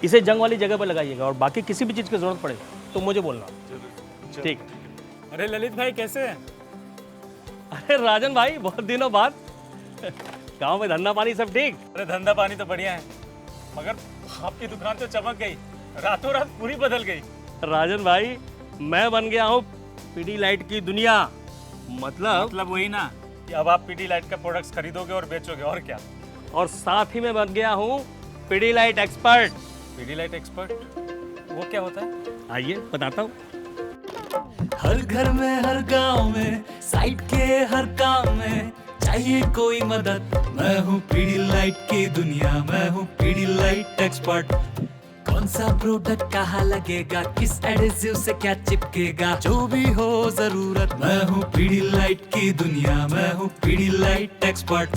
इसे जंग वाली जगह पर लगाइएगा और बाकी किसी भी चीज़ की ज़रूरत पड़े तो मुझे बोलना। ठीक। अरे ललित भाई कैसे हैं? अरे राजन भाई बहुत दिनों बाद, गांव में धंधा पानी सब ठीक? अरे धंधा पानी तो बढ़िया है, मगर आपकी दुकान तो चमक गई, रातों रात पूरी बदल गई। राजन भाई मैं बन गया हूँ पीडीलाइट की दुनिया। मतलब वही ना कि अब आप पीडीलाइट का प्रोडक्ट्स खरीदोगे और बेचोगे, और क्या। और साथ ही मैं बन गया हूँ पीडीलाइट एक्सपर्ट। पीडीलाइट एक्सपर्ट वो क्या होता है? आइए बताता हूँ। हर घर में हर गांव में साइट के हर काम में चाहिए कोई मदद, मैं हूँ पीडीलाइट की दुनिया, मैं हूँ पीडीलाइट एक्सपर्ट। कौन सा प्रोडक्ट कहाँ लगेगा, किस एडेसिव से क्या चिपकेगा, जो भी हो जरूरत, मैं हूँ पीडीलाइट की दुनिया, मैं हूँ पीडीलाइट एक्सपर्ट।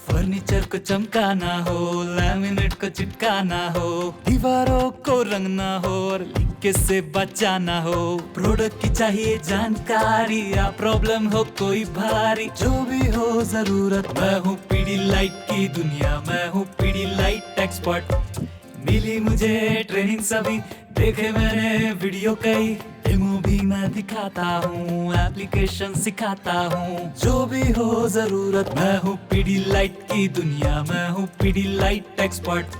फर्नीचर को चमकाना हो, लैमिनेट को चिपकाना हो, दीवारों को रंगना हो और लीकेज से बचाना हो, प्रोडक्ट की चाहिए जानकारी या प्रॉब्लम हो कोई भारी, जो भी हो जरूरत, मैं हूँ पीडीलाइट की दुनिया, मैं हूँ पीडीलाइट एक्सपर्ट। मिली मुझे ट्रेनिंग सभी, देखे मैंने वीडियो कई, डेमो भी मैं दिखाता हूँ, एप्लीकेशन सिखाता हूँ, जो भी हो जरूरत, मैं हूँ पीडीलाइट की दुनिया, मैं हूँ पीडीलाइट एक्सपर्ट।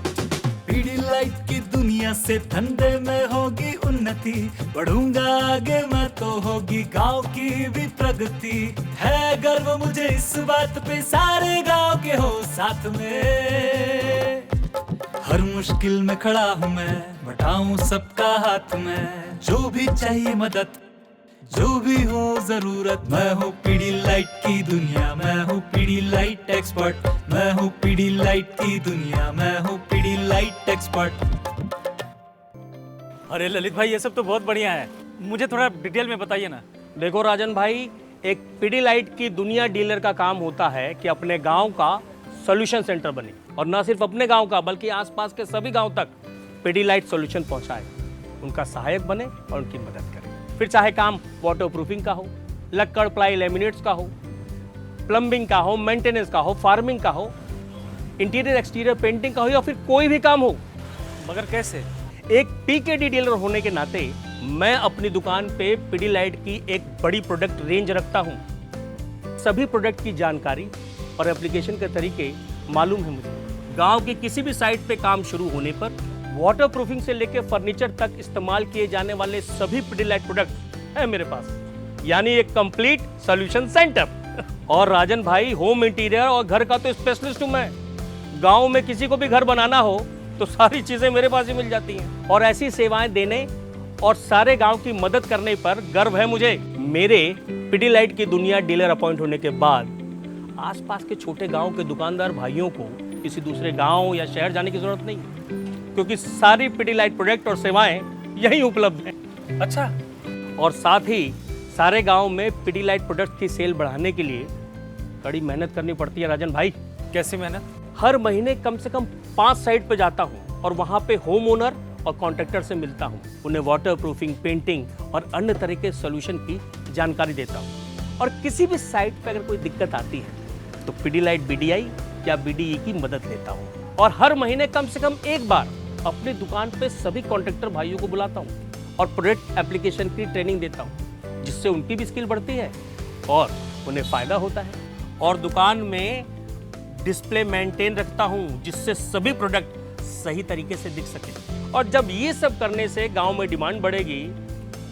पीडीलाइट की दुनिया से धंधे में होगी उन्नति, बढ़ूंगा आगे मैं तो होगी गांव की भी प्रगति, है गर्व मुझे इस बात पे सारे गांव के हो साथ में। हर मुश्किल में खड़ा हूँ मैं, बटाऊं सबका हाथ में, जो भी चाहिए मदद, जो भी हो जरूरत, मैं हूँ पीडीलाइट की दुनिया, मैं हूँ पीडीलाइट एक्सपर्ट, मैं हूँ पीडीलाइट की दुनिया, मैं हूँ पीडीलाइट एक्सपर्ट। अरे ललित भाई ये सब तो बहुत बढ़िया है, मुझे थोड़ा डिटेल में बताइए ना। देखो राजन भाई, एक पीडीलाइट की दुनिया डीलर का काम होता है कि अपने गांव का सॉल्यूशन सेंटर बने और न सिर्फ अपने गांव का बल्कि आसपास के सभी गांव तक पीडीलाइट सॉल्यूशन पहुंचाए, उनका सहायक बने और उनकी मदद करे। फिर चाहे काम वाटर प्रूफिंग का हो, लक्कड़ प्लाई लैमिनेट्स का हो, प्लम्बिंग का हो, मेंटेनेंस का हो, फार्मिंग का हो, इंटीरियर एक्सटीरियर पेंटिंग का हो या फिर कोई भी काम हो। मगर कैसे? एक पीकेडी डीलर होने के नाते मैं अपनी दुकान पे पीडीलाइट की एक बड़ी प्रोडक्ट रेंज रखता हूँ। सभी प्रोडक्ट की जानकारी और एप्लीकेशन के तरीके मालूम है मुझे। गांव की किसी भी साइट पे काम शुरू होने पर वाटर प्रूफिंग से लेकर फर्नीचर तक इस्तेमाल किए जाने वाले सभी पीडीलाइट प्रोडक्ट है मेरे पास, यानी एक कंप्लीट सॉल्यूशन सेंटर। और राजन भाई होम इंटीरियर और घर का तो स्पेशलिस्ट हूं मैं। गांव में किसी को भी घर बनाना हो तो सारी चीजें मेरे पास ही मिल जाती हैं। और ऐसी सेवाएं देने और सारे गांव की मदद करने पर गर्व है मुझे। मेरे पीडीलाइट की दुनिया डीलर अपॉइंट होने के बाद आसपास के छोटे गांव के दुकानदार भाइयों को किसी दूसरे गांव या शहर जाने की जरूरत नहीं, क्योंकि सारी पीडीलाइट प्रोडक्ट और सेवाएं यहीं उपलब्ध हैं। अच्छा। और साथ ही सारे गांव में पीडीलाइट प्रोडक्ट की सेल बढ़ाने के लिए कड़ी मेहनत करनी पड़ती है राजन भाई। कैसी मेहनत? हर महीने कम से कम 5 साइट पे जाता हूँ और वहाँ पे होम ओनर और कॉन्ट्रैक्टर से मिलता हूँ, उन्हें वाटर प्रूफिंग, पेंटिंग और अन्य तरह के सोल्यूशन की जानकारी देता हूँ। और किसी भी साइट पे अगर कोई दिक्कत आती है तो पीडीलाइट बीडीआई या बीडीई की मदद लेता हूँ। और हर महीने कम से कम एक बार अपनी दुकान पे सभी कॉन्ट्रैक्टर भाइयों को बुलाता हूँ और प्रोडक्ट एप्लीकेशन की ट्रेनिंग देता हूँ, जिससे उनकी भी स्किल बढ़ती है और उन्हें फायदा होता है। और दुकान में डिस्प्ले मेंटेन रखता हूँ, जिससे सभी प्रोडक्ट सही तरीके से दिख सके। और जब ये सब करने से गांव में डिमांड बढ़ेगी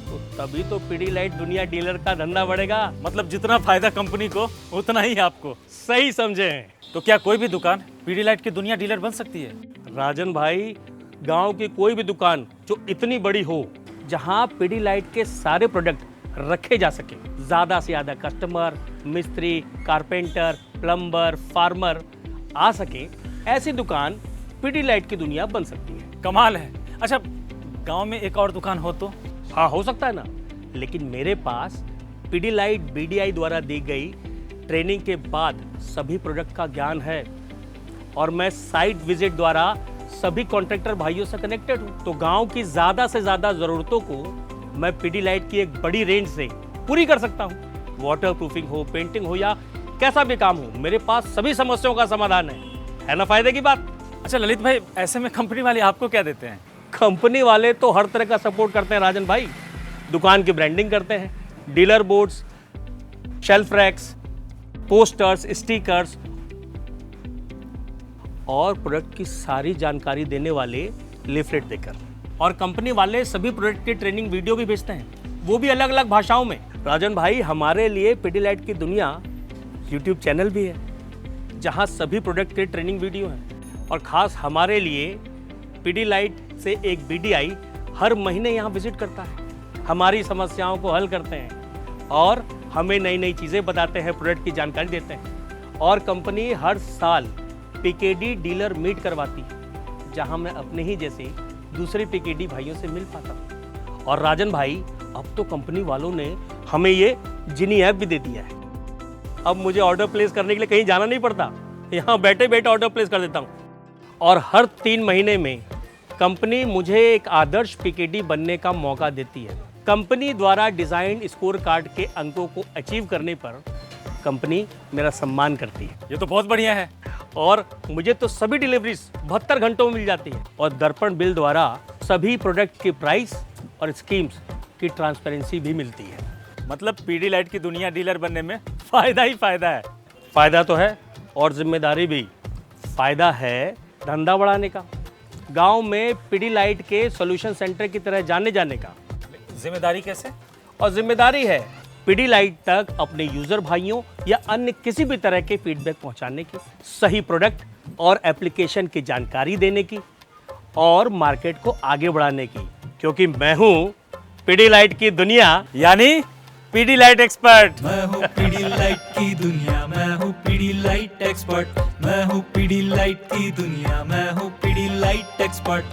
तो तभी तो पीडीलाइट दुनिया डीलर का धंधा बढ़ेगा। मतलब जितना फायदा कंपनी को उतना ही आपको। सही समझे हैं। तो क्या कोई भी दुकान पीडीलाइट की दुनिया डीलर बन सकती है? राजन भाई, गांव की कोई भी दुकान जो इतनी बड़ी हो, जहां पीडीलाइट के सारे प्रोडक्ट रखे जा सके, ज्यादा से ज्यादा कस्टमर, मिस्त्री, कारपेंटर, प्लम्बर, फार्मर आ सके, ऐसी दुकान पीडीलाइट की दुनिया बन सकती है। कमाल है। अच्छा, गांव में एक और दुकान हो तो? हाँ, हो सकता है ना, लेकिन मेरे पास पीडीलाइट बीडीआई द्वारा दी गई ट्रेनिंग के बाद सभी प्रोडक्ट का ज्ञान है और मैं साइट विजिट द्वारा सभी कॉन्ट्रैक्टर भाइयों से कनेक्टेड हूँ। तो गांव की ज्यादा से ज्यादा जरूरतों को मैं पीडीलाइट की एक बड़ी रेंज से पूरी कर सकता हूँ। वाटर प्रूफिंग हो, पेंटिंग हो या कैसा भी काम हो, मेरे पास सभी समस्याओं का समाधान है ना? फायदे की बात। अच्छा ललित भाई, ऐसे में कंपनी वाले आपको क्या देते हैं? कंपनी वाले तो हर तरह का सपोर्ट करते हैं राजन भाई। दुकान की ब्रांडिंग करते हैं, dealer boards, shelf racks, posters, stickers और प्रोडक्ट की सारी जानकारी देने वाले लीफलेट देकर। और कंपनी वाले सभी प्रोडक्ट की ट्रेनिंग वीडियो भी भेजते हैं, वो भी अलग अलग भाषाओं में। राजन भाई, हमारे लिए पिडीलाइट की दुनिया यूट्यूब चैनल भी है, जहां सभी प्रोडक्ट के ट्रेनिंग वीडियो हैं। और ख़ास हमारे लिए पिडीलाइट से एक बीडीआई हर महीने यहाँ विजिट करता है, हमारी समस्याओं को हल करते हैं और हमें नई नई चीज़ें बताते हैं, प्रोडक्ट की जानकारी देते हैं। और कंपनी हर साल पीकेडी डीलर मीट करवाती है, जहां मैं अपने ही जैसे दूसरे पीकेडी भाइयों से मिल पाता हूँ। और राजन भाई, अब तो कंपनी वालों ने हमें ये जिनी ऐप भी दे दिया है। अब मुझे ऑर्डर प्लेस करने के लिए कहीं जाना नहीं पड़ता, यहाँ बैठे बैठे ऑर्डर प्लेस कर देता हूँ। और हर 3 महीने में कंपनी मुझे एक आदर्श पीकेडी बनने का मौका देती है। कंपनी द्वारा डिजाइन स्कोर कार्ड के अंकों को अचीव करने पर कंपनी मेरा सम्मान करती है। ये तो बहुत बढ़िया है। और मुझे तो सभी डिलीवरीज 72 घंटों में मिल जाती है। और दर्पण बिल द्वारा सभी प्रोडक्ट की प्राइस और स्कीम्स की ट्रांसपेरेंसी भी मिलती है। मतलब पिडीलाइट की दुनिया डीलर बनने में फायदा ही फायदा है। फायदा तो है और जिम्मेदारी भी। फायदा है धंधा बढ़ाने का, गांव में पिडीलाइट के सॉल्यूशन सेंटर की तरह जाने का। जिम्मेदारी कैसे? और जिम्मेदारी है पिडीलाइट तक अपने यूजर भाइयों या अन्य किसी भी तरह के फीडबैक पहुंचाने की, सही प्रोडक्ट और एप्लीकेशन की जानकारी देने की और मार्केट को आगे बढ़ाने की। क्योंकि मैं हूं पिडीलाइट की दुनिया, यानी पिडीलाइट एक्सपर्ट। मैं हूँ पिडीलाइट की दुनिया, मैं हूँ पिडीलाइट एक्सपर्ट। मैं हूँ पिडीलाइट की दुनिया, मैं हूँ पिडीलाइट एक्सपर्ट।